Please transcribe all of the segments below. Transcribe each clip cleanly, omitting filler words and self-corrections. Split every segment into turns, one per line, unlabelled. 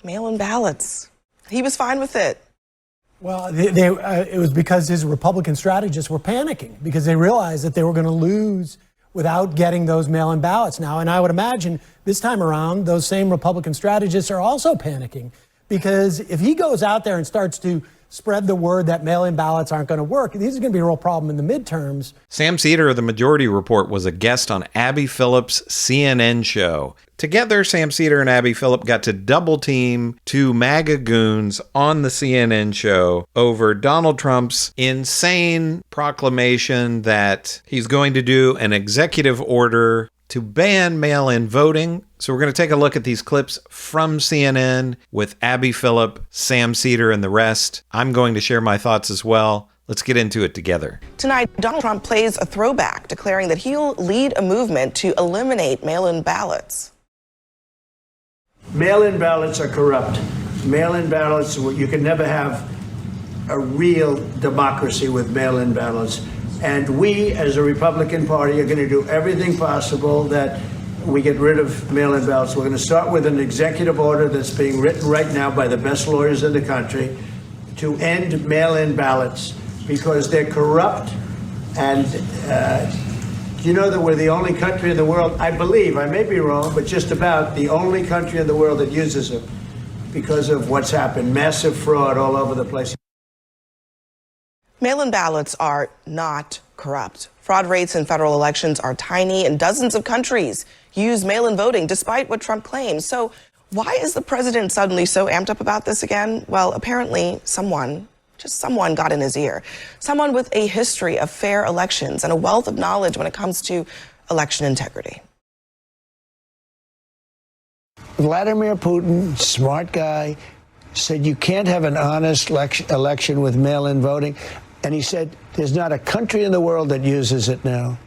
Mail-in ballots. He was fine with it.
Well, it was because his Republican strategists were panicking because they realized that they were going to lose without getting those mail-in ballots now. And I would imagine this time around, those same Republican strategists are also panicking because if he goes out there and starts to spread the word that mail-in ballots aren't going to work, these are going to be a real problem in the midterms.
Sam Seder of the Majority Report was a guest on Abby Phillip's CNN show. Together, Sam Seder and Abby Phillip got to double team two MAGA goons on the CNN show over Donald Trump's insane proclamation that he's going to do an executive order to ban mail-in voting. So we're going to take a look at these clips from CNN with Abby Phillip, Sam Seder, and the rest. I'm going to share my thoughts as well. Let's get into it together.
Tonight, Donald Trump plays a throwback, declaring that he'll lead a movement to eliminate mail-in ballots.
Mail-in ballots are corrupt. Mail-in ballots, you can never have a real democracy with mail-in ballots. And we, as a Republican Party, are going to do everything possible that we get rid of mail-in ballots. We're going to start with an executive order that's being written right now by the best lawyers in the country to end mail-in ballots because they're corrupt. And you know that we're the only country in the world, I believe, I may be wrong, but just about the only country in the world that uses them because of what's happened. Massive fraud all over the place.
Mail-in ballots are not corrupt. Fraud rates in federal elections are tiny, and dozens of countries use mail-in voting, despite what Trump claims. So why is the president suddenly so amped up about this again? Well, apparently someone got in his ear. Someone with a history of fair elections and a wealth of knowledge when it comes to election integrity.
Vladimir Putin, smart guy, said you can't have an honest election with mail-in voting. And he said there's not a country in the world that uses it now.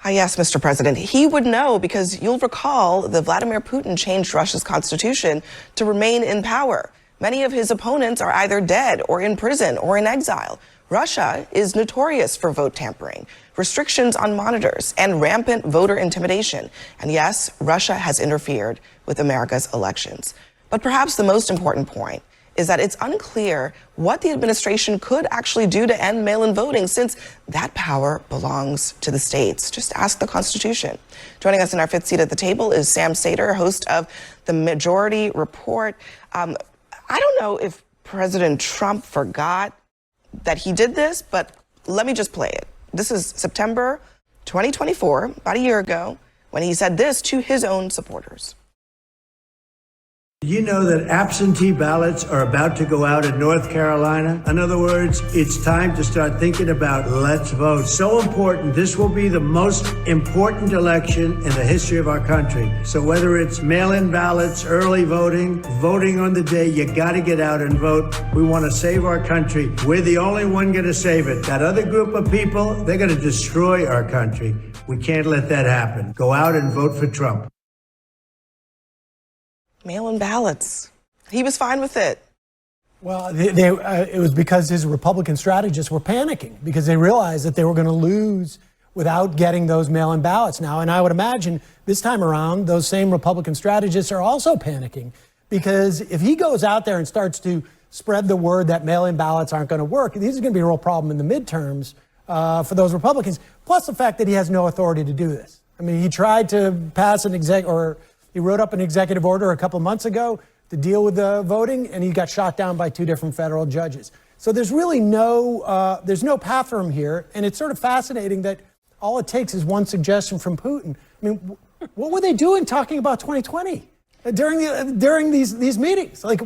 Yes, Mr. President, he would know because you'll recall that Vladimir Putin changed Russia's constitution to remain in power. Many of his opponents are either dead or in prison or in exile. Russia is notorious for vote tampering, restrictions on monitors, and rampant voter intimidation. And yes, Russia has interfered with America's elections. But perhaps the most important point is that it's unclear what the administration could actually do to end mail-in voting, since that power belongs to the states. Just ask the Constitution. Joining us in our fifth seat at the table is Sam Seder, host of the Majority Report. I don't know if President Trump forgot that he did this, but let me just play it. This is September 2024, about a year ago, when he said this to his own supporters.
You know that absentee ballots are about to go out in North Carolina? In other words, it's time to start thinking about let's vote. So important. This will be the most important election in the history of our country. So whether it's mail-in ballots, early voting, voting on the day, you got to get out and vote. We want to save our country. We're the only one going to save it. That other group of people, they're going to destroy our country. We can't let that happen. Go out and vote for Trump.
Mail-in ballots. He was fine with it.
Well, it was because his Republican strategists were panicking because they realized that they were going to lose without getting those mail-in ballots now. And I would imagine this time around, those same Republican strategists are also panicking because if he goes out there and starts to spread the word that mail-in ballots aren't going to work, these are going to be a real problem in the midterms for those Republicans, plus the fact that he has no authority to do this. I mean, he tried to pass he wrote up an executive order a couple months ago to deal with the voting, and he got shot down by two different federal judges. So there's really there's no path for him here, and it's sort of fascinating that all it takes is one suggestion from Putin. I mean, what were they doing talking about 2020 during these meetings? Like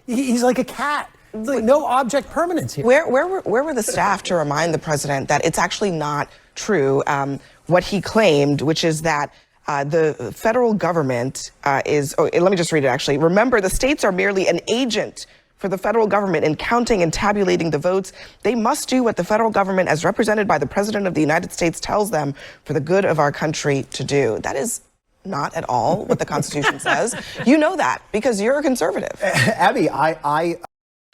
he's like a cat. It's like no object permanence here.
Where were the staff to remind the president that it's actually not true what he claimed, which is that the federal government let me just read it actually. Remember, the states are merely an agent for the federal government in counting and tabulating the votes. They must do what the federal government, as represented by the President of the United States, tells them for the good of our country to do. That is not at all what the Constitution says. You know that because you're a conservative.
Abby,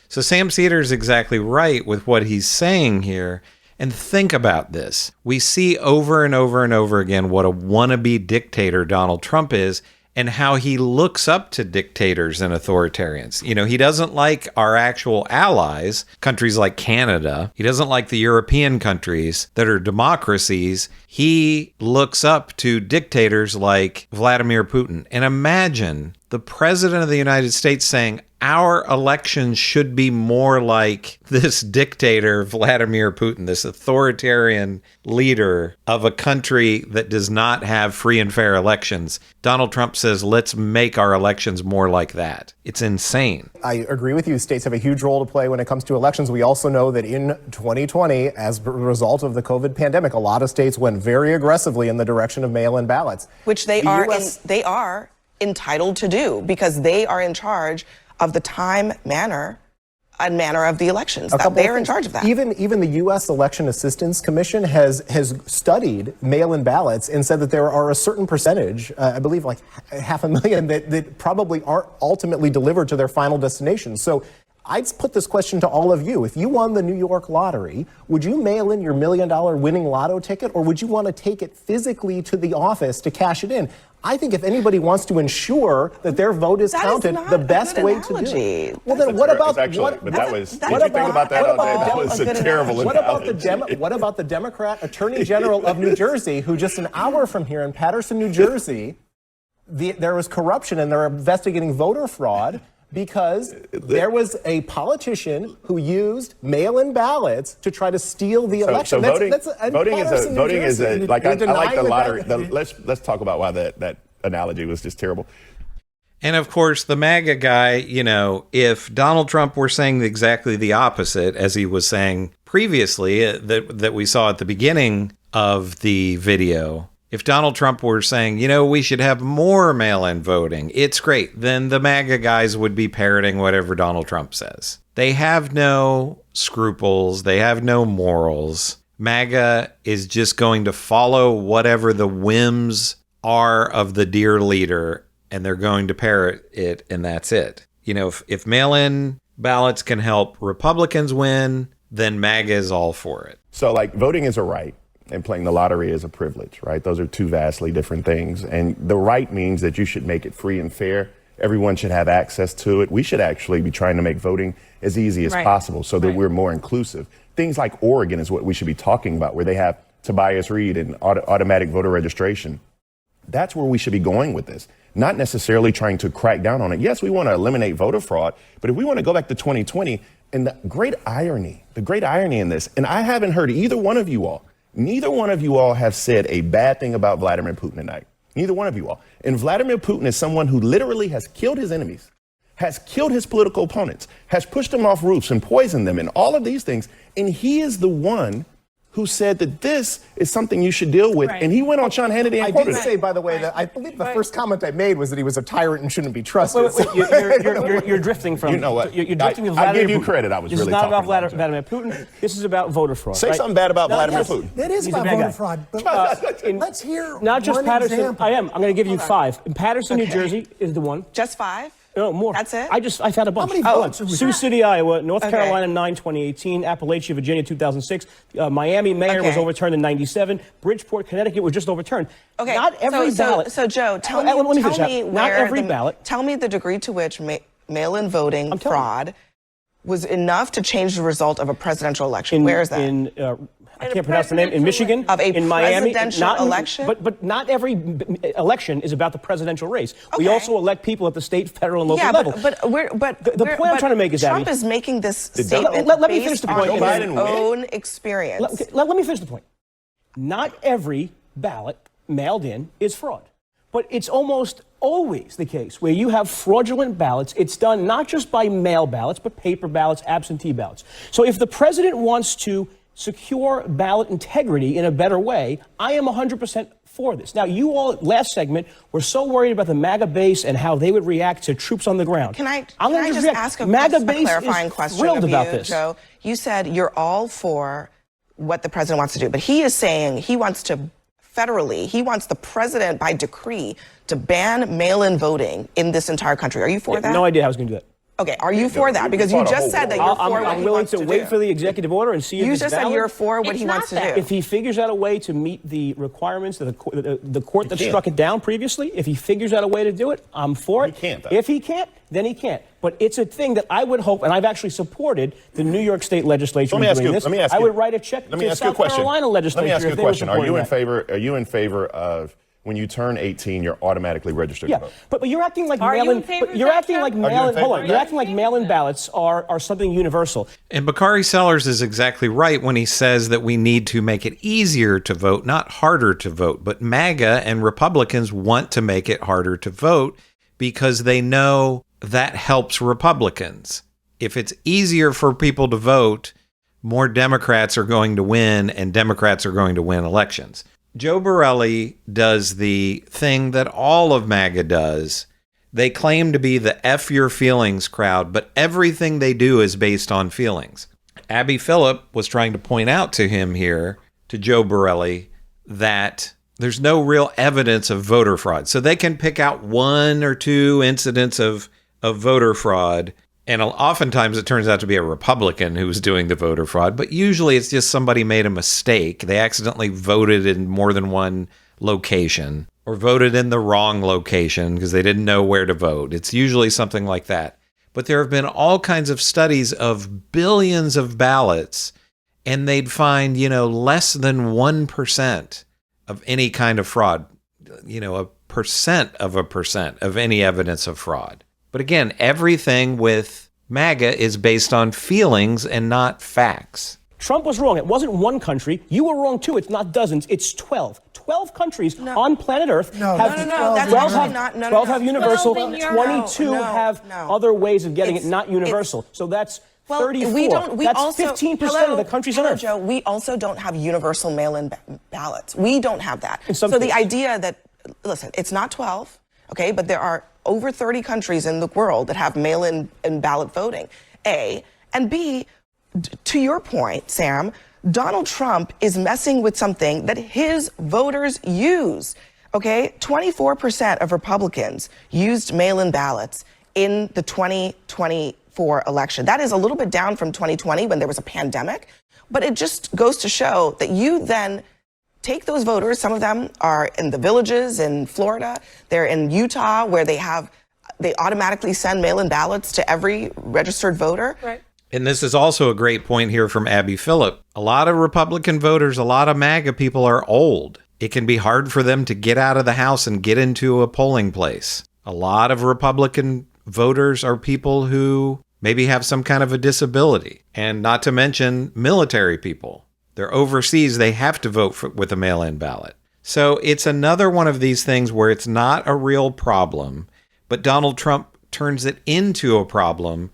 So Sam Seder is exactly right with what he's saying here. And think about this. We see over and over and over again what a wannabe dictator Donald Trump is, and how he looks up to dictators and authoritarians. You know, he doesn't like our actual allies, countries like Canada. He doesn't like the European countries that are democracies. He looks up to dictators like Vladimir Putin. And imagine the president of the United States saying, our elections should be more like this dictator, Vladimir Putin, this authoritarian leader of a country that does not have free and fair elections. Donald Trump says, let's make our elections more like that. It's insane.
I agree with you. States have a huge role to play when it comes to elections. We also know that in 2020, as a result of the COVID pandemic, a lot of states went very aggressively in the direction of mail-in ballots.
Which they are entitled to do because they are in charge of the time, manner of the elections. They are in charge of that.
Even the U.S. Election Assistance Commission has studied mail-in ballots and said that there are a certain percentage, I believe like 500,000, that probably aren't ultimately delivered to their final destination. So I'd put this question to all of you. If you won the New York lottery, would you mail in your $1 million winning lotto ticket, or would you want to take it physically to the office to cash it in? I think if anybody wants to ensure that their vote is counted, the best way to do it. Well, then what about
But that was? Did you think about that all day? That was a terrible analogy.
What about the Democrat Attorney General of New Jersey, who just an hour from here in Paterson, New Jersey, there was corruption and they're investigating voter fraud because there was a politician who used mail-in ballots to try to steal the election.
So voting is like I like the lottery. Let's talk about why that analogy was just terrible.
And of course, the MAGA guy, you know, if Donald Trump were saying exactly the opposite, as he was saying previously, that we saw at the beginning of the video, if Donald Trump were saying, you know, we should have more mail-in voting, it's great, then the MAGA guys would be parroting whatever Donald Trump says. They have no scruples. They have no morals. MAGA is just going to follow whatever the whims are of the dear leader, and they're going to parrot it, and that's it. You know, if mail-in ballots can help Republicans win, then MAGA is all for it.
So, like, voting is a right, and playing the lottery is a privilege, right? Those are two vastly different things. And the right means that you should make it free and fair. Everyone should have access to it. We should actually be trying to make voting as easy as possible so that we're more inclusive. Things like Oregon is what we should be talking about, where they have Tobias Reed and automatic voter registration. That's where we should be going with this, not necessarily trying to crack down on it. Yes, we want to eliminate voter fraud, but if we want to go back to 2020, and the great irony in this, and I haven't heard either one of you all, neither one of you all have said a bad thing about Vladimir Putin tonight. Neither one of you all. And Vladimir Putin is someone who literally has killed his enemies, has killed his political opponents, has pushed them off roofs and poisoned them and all of these things. And he is the one who said that this is something you should deal with. Right. And he went on Sean Hannity and quoted it.
I did say, by the way, that I believe the first comment I made was that he was a tyrant and shouldn't be trusted.
Wait, you're drifting from...
You know what?
You're drifting with Vladimir
I give you
Putin.
credit. I was
this
really
talking
talking
about Vladimir Putin. This is about voter fraud.
Say something bad about Vladimir Putin.
That is about voter fraud. But let's hear
not just
one
Paterson.
example.
I'm going to give you 5. In Paterson, New Jersey is the one.
Just 5?
No, more.
That's it?
I found a bunch.
How many votes are we
Sioux City, Iowa, North Carolina, 9, 2018, Appalachia, Virginia, 2006, Miami mayor was overturned in 97, Bridgeport, Connecticut was just overturned.
Okay.
Not every ballot.
So Joe, tell me
not every ballot.
Tell me the degree to which mail-in voting fraud was enough to change the result of a presidential election. Where is that?
I can't pronounce the name. In Michigan,
in
Miami,
presidential election.
But not every election is about the presidential race. Okay. We also elect people at the state, federal, and local level.
But
the point I'm trying to make is
Trump
that
is making this statement
let me finish the point.
On his own experience.
Let me finish the point. Not every ballot mailed in is fraud. But it's almost always the case where you have fraudulent ballots. It's done not just by mail ballots, but paper ballots, absentee ballots. So if the president wants to secure ballot integrity in a better way, I am 100% for this. Now, you all, last segment, were so worried about the MAGA base and how they would react to troops on the ground.
Can I just ask a clarifying question of you, Joe? You said you're all for what the president wants to do, but he is saying he wants to federally, he wants the president by decree to ban mail-in voting in this entire country. Are you for that?
No idea how he's going to do that.
Okay, are you for that? Because you just said that you're for what
I'm
he
willing
wants
to
to
wait
do.
for the executive order and see if
You
it's
just said
valid.
you're for what he wants to do.
If he figures out a way to meet the requirements of the court that struck it down previously, if he figures out a way to do it, I'm for it.
He can't, though.
If he can't, then he can't. But it's a thing that I would hope, and I've actually supported the New York State legislature in doing this. I would write a check to the South Carolina legislature.
Let me ask you a question. Are you in
favor?
Are you in favor of when you turn 18, you're automatically registered to vote?
But you're acting like
Are you
mail-in.
in favor of
You're
that,
acting
Chuck?
like
Are you in
mail-in.
favor
Hold
of
on.
that?
You're acting like mail-in ballots are something universal.
And Bakari Sellers is exactly right when he says that we need to make it easier to vote, not harder to vote. But MAGA and Republicans want to make it harder to vote because they know that helps Republicans. If it's easier for people to vote, more Democrats are going to win, and Democrats are going to win elections. Joe Borelli does the thing that all of MAGA does. They claim to be the F your feelings crowd, but everything they do is based on feelings. Abby Phillip was trying to point out to him here, to Joe Borelli, that there's no real evidence of voter fraud. So they can pick out one or two incidents of voter fraud, and oftentimes it turns out to be a Republican who's doing the voter fraud, but usually it's just somebody made a mistake. They accidentally voted in more than one location or voted in the wrong location because they didn't know where to vote. It's usually something like that. But there have been all kinds of studies of billions of ballots, and they'd find, less than 1% of any kind of fraud, a percent of any evidence of fraud. But again, everything with MAGA is based on feelings and not facts.
Trump was wrong. It wasn't one country. You were wrong, too. It's not dozens. It's 12. 12 countries on planet Earth have 12 have universal, 22 have other ways of getting it not universal. So that's 34. That's 15% of the countries on Earth.
Joe, we also don't have universal mail-in ballots. We don't have that. So the idea that, listen, it's not 12, okay, but there are over 30 countries in the world that have mail-in and ballot voting, A. And B, to your point, Sam, Donald Trump is messing with something that his voters use, okay? 24% of Republicans used mail-in ballots in the 2024 election. That is a little bit down from 2020 when there was a pandemic, but it just goes to show that you then take those voters, some of them are in the villages in Florida, they're in Utah where they automatically send mail-in ballots to every registered voter.
Right.
And this is also a great point here from Abby Phillip. A lot of Republican voters, a lot of MAGA people are old. It can be hard for them to get out of the house and get into a polling place. A lot of Republican voters are people who maybe have some kind of a disability, and not to mention military people. They're overseas, they have to vote with a mail-in ballot. So it's another one of these things where it's not a real problem, but Donald Trump turns it into a problem,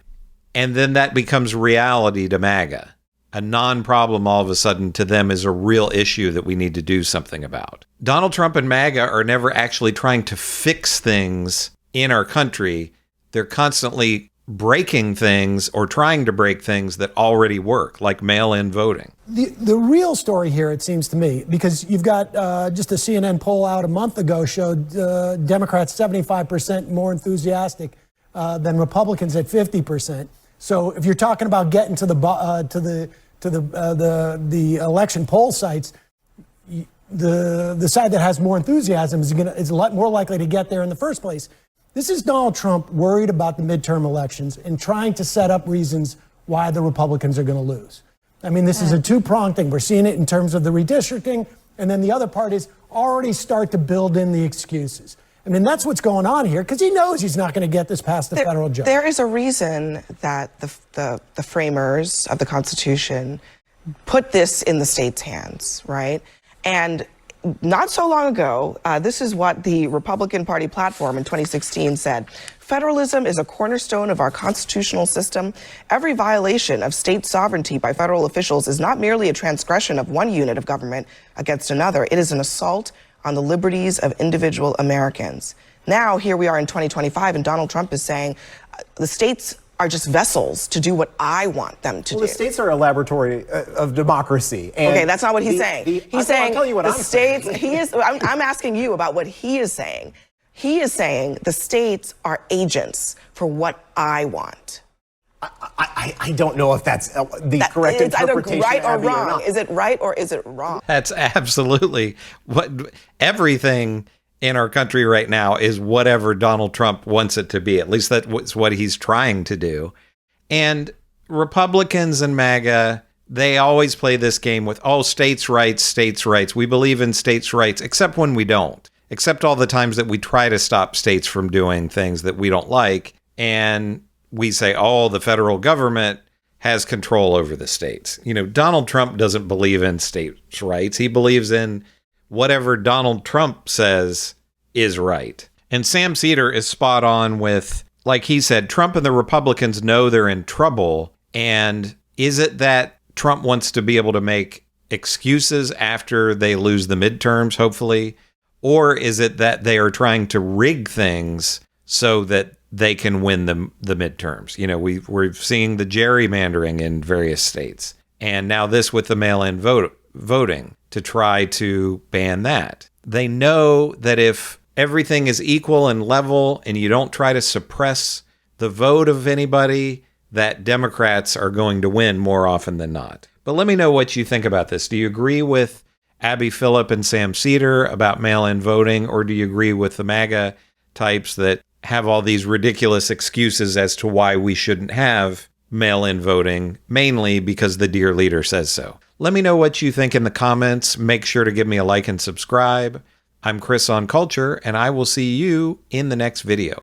and then that becomes reality to MAGA. A non-problem all of a sudden to them is a real issue that we need to do something about. Donald Trump and MAGA are never actually trying to fix things in our country. They're constantly breaking things or trying to break things that already work, like mail-in voting.
The real story here, it seems to me, because you've got just a CNN poll out a month ago showed Democrats 75% more enthusiastic than Republicans at 50%. So if you're talking about getting to the election poll sites, the side that has more enthusiasm is a lot more likely to get there in the first place. This is Donald Trump worried about the midterm elections and trying to set up reasons why the Republicans are going to lose. I mean, this is a two-pronged thing. We're seeing it in terms of the redistricting, and then the other part is already start to build in the excuses. I mean, that's what's going on here, because he knows he's not going to get this past the federal judge.
There is a reason that the framers of the Constitution put this in the state's hands, right? And not so long ago, this is what the Republican Party platform in 2016 said. Federalism is a cornerstone of our constitutional system. Every violation of state sovereignty by federal officials is not merely a transgression of one unit of government against another. It is an assault on the liberties of individual Americans. Now, here we are in 2025, and Donald Trump is saying the states are just vessels to do what I want them to do.
The states are a laboratory of democracy. And
okay, that's not what he's saying. He's saying
I'll tell you what
the
I'm
states.
saying.
I'm asking you about what he is saying. He is saying the states are agents for what I want.
I don't know if that's the correct
It's either
interpretation.
right or
Abby,
wrong.
not.
Is it right or is it wrong?
That's absolutely what everything in our country right now is whatever Donald Trump wants it to be. At least that's what he's trying to do. And Republicans and MAGA, they always play this game with, oh, states' rights, states' rights. We believe in states' rights, except when we don't. Except all the times that we try to stop states from doing things that we don't like. And we say, oh, the federal government has control over the states. You know, Donald Trump doesn't believe in states' rights. He believes in whatever Donald Trump says is right. And Sam Seder is spot on with, like he said, Trump and the Republicans know they're in trouble. And is it that Trump wants to be able to make excuses after they lose the midterms, hopefully? Or is it that they are trying to rig things so that they can win the midterms? You know, we're seeing the gerrymandering in various states. And now this with the mail-in voting to try to ban that. They know that if everything is equal and level and you don't try to suppress the vote of anybody, that Democrats are going to win more often than not. But let me know what you think about this. Do you agree with Abby Phillip and Sam Seder about mail-in voting, or do you agree with the MAGA types that have all these ridiculous excuses as to why we shouldn't have mail-in voting, mainly because the dear leader says so? Let me know what you think in the comments. Make sure to give me a like and subscribe. I'm Chris on Culture, and I will see you in the next video.